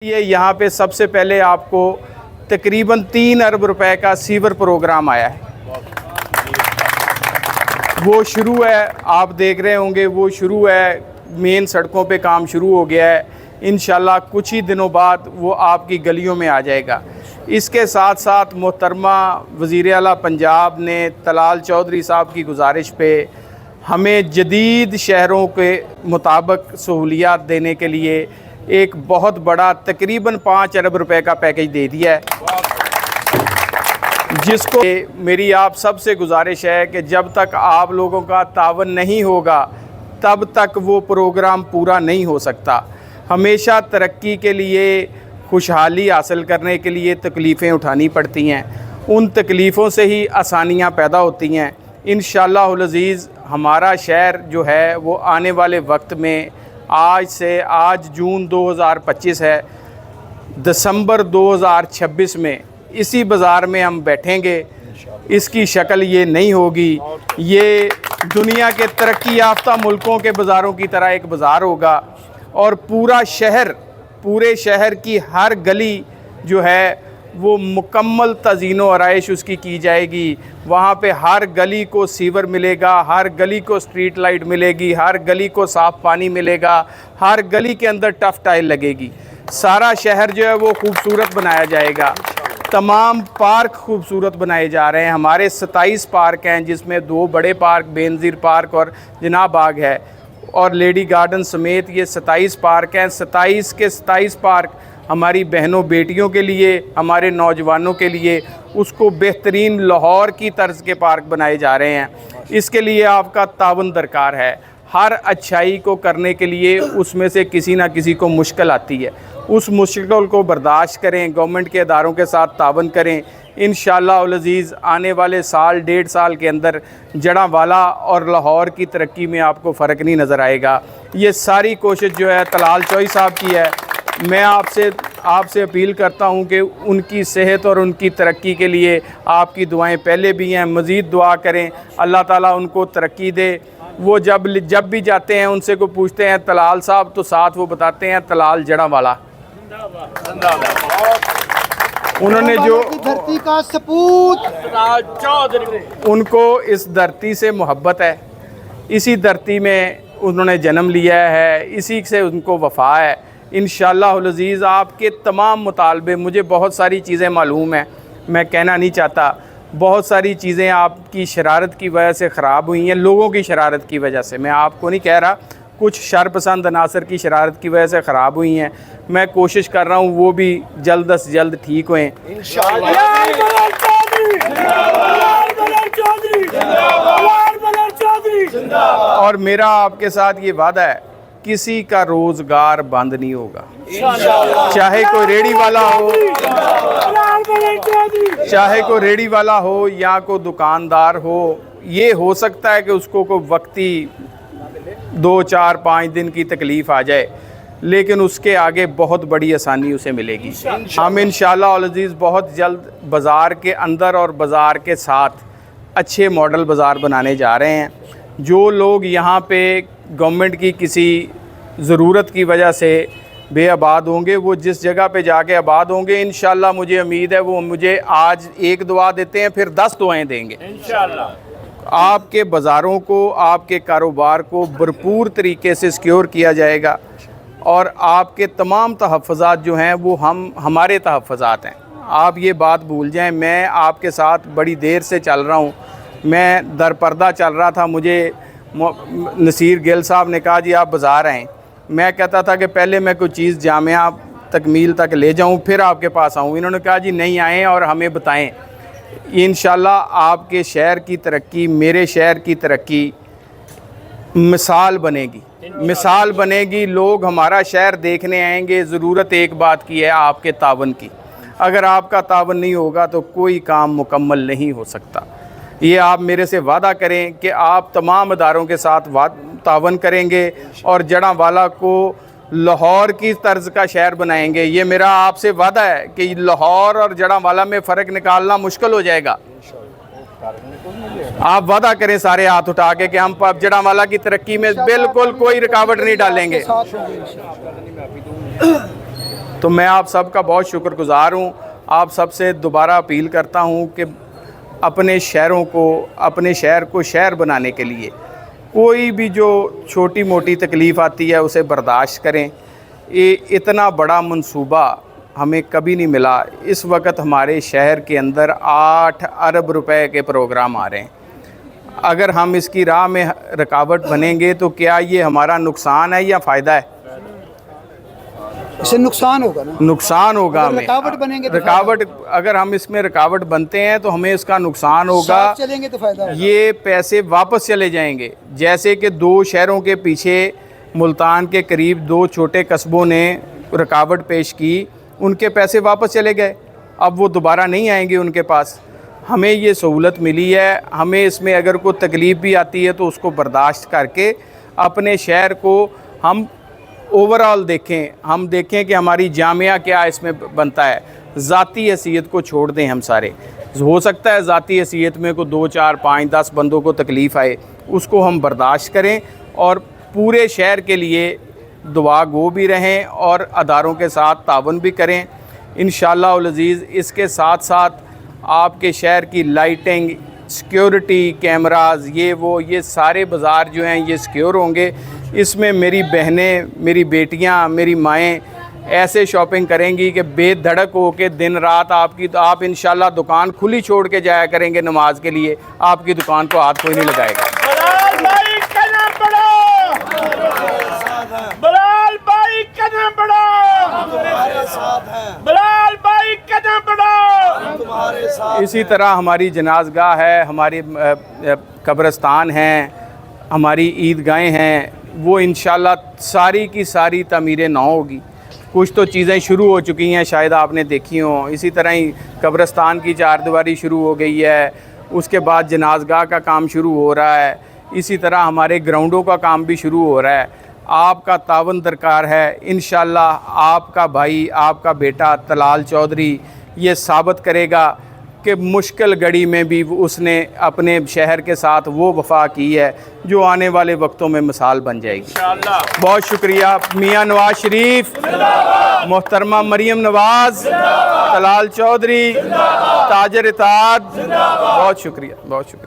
یہ یہاں پہ سب سے پہلے آپ کو تقریباً 3 ارب روپے کا سیور پروگرام آیا ہے، وہ شروع ہے، آپ دیکھ رہے ہوں گے وہ شروع ہے، مین سڑکوں پہ کام شروع ہو گیا ہے، انشاءاللہ کچھ ہی دنوں بعد وہ آپ کی گلیوں میں آ جائے گا۔ اس کے ساتھ ساتھ محترمہ وزیر اعلیٰ پنجاب نے طلال چودھری صاحب کی گزارش پہ ہمیں جدید شہروں کے مطابق سہولیات دینے کے لیے ایک بہت بڑا تقریباً 5 ارب روپے کا پیکج دے دیا ہے، جس کو میری آپ سب سے گزارش ہے کہ جب تک آپ لوگوں کا تعاون نہیں ہوگا تب تک وہ پروگرام پورا نہیں ہو سکتا۔ ہمیشہ ترقی کے لیے، خوشحالی حاصل کرنے کے لیے تکلیفیں اٹھانی پڑتی ہیں، ان تکلیفوں سے ہی آسانیاں پیدا ہوتی ہیں۔ انشاءاللہ العزیز ہمارا شہر جو ہے وہ آنے والے وقت میں آج جون 2025 ہے، دسمبر 2026 میں اسی بازار میں ہم بیٹھیں گے، اس کی شکل یہ نہیں ہوگی، یہ دنیا کے ترقی یافتہ ملکوں کے بازاروں کی طرح ایک بازار ہوگا، اور پورے شہر کی ہر گلی جو ہے وہ مکمل تزئین و آرائش اس کی جائے گی۔ وہاں پہ ہر گلی کو سیور ملے گا، ہر گلی کو سٹریٹ لائٹ ملے گی، ہر گلی کو صاف پانی ملے گا، ہر گلی کے اندر ٹف ٹائل لگے گی، سارا شہر جو ہے وہ خوبصورت بنایا جائے گا۔ تمام پارک خوبصورت بنائے جا رہے ہیں، ہمارے 27 پارک ہیں، جس میں 2 بڑے پارک بینظیر پارک اور جناح باغ ہے، اور لیڈی گارڈن سمیت یہ 27 پارک ہیں۔ 27 کے 27 پارک ہماری بہنوں بیٹیوں کے لیے، ہمارے نوجوانوں کے لیے اس کو بہترین لاہور کی طرز کے پارک بنائے جا رہے ہیں۔ اس کے لیے آپ کا تعاون درکار ہے۔ ہر اچھائی کو کرنے کے لیے اس میں سے کسی نہ کسی کو مشکل آتی ہے، اس مشکل کو برداشت کریں، گورنمنٹ کے اداروں کے ساتھ تعاون کریں۔ انشاءاللہ العزیز آنے والے سال 1.5 سال کے اندر جڑاں اور لاہور کی ترقی میں آپ کو فرق نہیں نظر آئے گا۔ یہ ساری کوشش جو ہے طلال چودھری صاحب کی ہے۔ میں آپ سے اپیل کرتا ہوں کہ ان کی صحت اور ان کی ترقی کے لیے آپ کی دعائیں پہلے بھی ہیں، مزید دعا کریں، اللہ تعالیٰ ان کو ترقی دے۔ وہ جب بھی جاتے ہیں ان سے کو پوچھتے ہیں طلال صاحب، تو ساتھ وہ بتاتے ہیں طلال جڑاں والا۔ انہوں نے جو دھرتی کا سپوت، ان کو اس دھرتی سے محبت ہے، اسی دھرتی میں انہوں نے جنم لیا ہے، اسی سے ان کو وفا ہے۔ انشاءاللہ العزیز آپ کے تمام مطالبے، مجھے بہت ساری چیزیں معلوم ہیں، میں کہنا نہیں چاہتا، بہت ساری چیزیں آپ کی شرارت کی وجہ سے خراب ہوئی ہیں، لوگوں کی شرارت کی وجہ سے، میں آپ کو نہیں کہہ رہا، کچھ شرپسند عناصر کی شرارت کی وجہ سے خراب ہوئی ہیں۔ میں کوشش کر رہا ہوں وہ بھی جلد از جلد ٹھیک ہوئیں۔ اور میرا آپ کے ساتھ یہ وعدہ ہے، کسی کا روزگار بند نہیں ہوگا، چاہے کوئی ریڑی والا ہو یا کوئی دکاندار ہو۔ یہ ہو سکتا ہے کہ اس کو کوئی وقتی 2 4 5 دن کی تکلیف آ جائے، لیکن اس کے آگے بہت بڑی آسانی اسے ملے گی۔ ہم انشاءاللہ العزیز بہت جلد بازار کے اندر اور بازار کے ساتھ اچھے ماڈل بازار بنانے جا رہے ہیں۔ جو لوگ یہاں پہ گورنمنٹ کی کسی ضرورت کی وجہ سے بے آباد ہوں گے، وہ جس جگہ پہ جا کے آباد ہوں گے، انشاءاللہ مجھے امید ہے وہ مجھے آج 1 دعا دیتے ہیں، پھر 10 دعائیں دیں گے۔ انشاءاللہ آپ کے بازاروں کو، آپ کے کاروبار کو بھرپور طریقے سے سیکیور کیا جائے گا، اور آپ کے تمام تحفظات جو ہیں وہ ہمارے تحفظات ہیں۔ آپ یہ بات بھول جائیں، میں آپ کے ساتھ بڑی دیر سے چل رہا ہوں، میں در پردہ چل رہا تھا، مجھے نصیر گل صاحب نے کہا جی آپ بازار آئیں، میں کہتا تھا کہ پہلے میں کوئی چیز جامعہ تکمیل تک لے جاؤں پھر آپ کے پاس آؤں۔ انہوں نے کہا جی نہیں آئیں اور ہمیں بتائیں۔ انشاءاللہ آپ کے شہر کی ترقی، میرے شہر کی ترقی مثال بنے گی، لوگ ہمارا شہر دیکھنے آئیں گے۔ ضرورت ایک بات کی ہے، آپ کے تعاون کی۔ اگر آپ کا تعاون نہیں ہوگا تو کوئی کام مکمل نہیں ہو سکتا۔ یہ آپ میرے سے وعدہ کریں کہ آپ تمام اداروں کے ساتھ تعاون کریں گے اور جڑاں والا کو لاہور کی طرز کا شہر بنائیں گے۔ یہ میرا آپ سے وعدہ ہے کہ لاہور اور جڑاں والا میں فرق نکالنا مشکل ہو جائے گا۔ آپ وعدہ کریں سارے ہاتھ اٹھا کے کہ ہم جڑاں والا کی ترقی میں بالکل کوئی رکاوٹ نہیں ڈالیں گے۔ تو میں آپ سب کا بہت شکر گزار ہوں. آپ سب سے دوبارہ اپیل کرتا ہوں کہ اپنے شہر کو شہر بنانے کے لیے کوئی بھی جو چھوٹی موٹی تکلیف آتی ہے اسے برداشت کریں. اتنا بڑا منصوبہ ہمیں کبھی نہیں ملا. اس وقت ہمارے شہر کے اندر 8 ارب روپے کے پروگرام آ رہے ہیں. اگر ہم اس کی راہ میں رکاوٹ بنیں گے تو کیا یہ ہمارا نقصان ہے یا فائدہ ہے؟ اس سے نقصان ہوگا نا. نقصان ہوگا اگر ہمیں. رکاوٹ بنیں گے تو رکاوٹ اگر ہم اس میں رکاوٹ بنتے ہیں تو ہمیں اس کا نقصان ہوگا. ساتھ چلیں گے تو فائدہ ہوگا. یہ پیسے واپس چلے جائیں گے. جیسے کہ 2 شہروں کے پیچھے ملتان کے قریب 2 چھوٹے قصبوں نے رکاوٹ پیش کی, ان کے پیسے واپس چلے گئے. اب وہ دوبارہ نہیں آئیں گے ان کے پاس. ہمیں یہ سہولت ملی ہے. ہمیں اس میں اگر کوئی تکلیف بھی آتی ہے تو اس کو برداشت کر کے اپنے شہر کو ہم اوورآل دیکھیں. ہم دیکھیں کہ ہماری جامعہ کیا اس میں بنتا ہے. ذاتی حیثیت کو چھوڑ دیں. ہم سارے ہو سکتا ہے ذاتی حیثیت میں کوئی 2 4 5 10 بندوں کو تکلیف آئے, اس کو ہم برداشت کریں اور پورے شہر کے لیے دعا گو بھی رہیں اور اداروں کے ساتھ تعاون بھی کریں انشاءاللہ العزیز. اس کے ساتھ ساتھ آپ کے شہر کی لائٹنگ, سیکیورٹی کیمراز, یہ سارے بازار جو ہیں یہ سیکیور ہوں گے. اس میں میری بہنیں, میری بیٹیاں, میری مائیں ایسے شاپنگ کریں گی کہ بے دھڑک ہو کے دن رات آپ انشاءاللہ دکان کھلی چھوڑ کے جایا کریں گے نماز کے لیے. آپ کی دکان کو ہاتھ کوئی نہیں لگائے گا. بلال بھائی قدم بڑھاؤ, بلال بھائی قدم بڑھاؤ, بلال بھائی قدم بڑھاؤ. اسی طرح ہماری جنازگاہ ہے, ہماری قبرستان ہیں, ہماری عیدگاہیں ہیں, وہ انشاءاللہ ساری کی ساری تعمیر نو ہوگی. کچھ تو چیزیں شروع ہو چکی ہیں, شاید آپ نے دیکھی ہوں. اسی طرح ہی قبرستان کی 4 دیواری شروع ہو گئی ہے. اس کے بعد جنازگاہ کا کام شروع ہو رہا ہے. اسی طرح ہمارے گراؤنڈوں کا کام بھی شروع ہو رہا ہے. آپ کا تعاون درکار ہے. انشاءاللہ آپ کا بھائی, آپ کا بیٹا طلال چودھری یہ ثابت کرے گا کہ مشکل گھڑی میں بھی اس نے اپنے شہر کے ساتھ وہ وفا کی ہے جو آنے والے وقتوں میں مثال بن جائے گی. بہت شکریہ. میاں نواز شریف, محترمہ مریم نواز, طلال چودھری, تاجر اطاعت, بہت شکریہ, بہت شکریہ.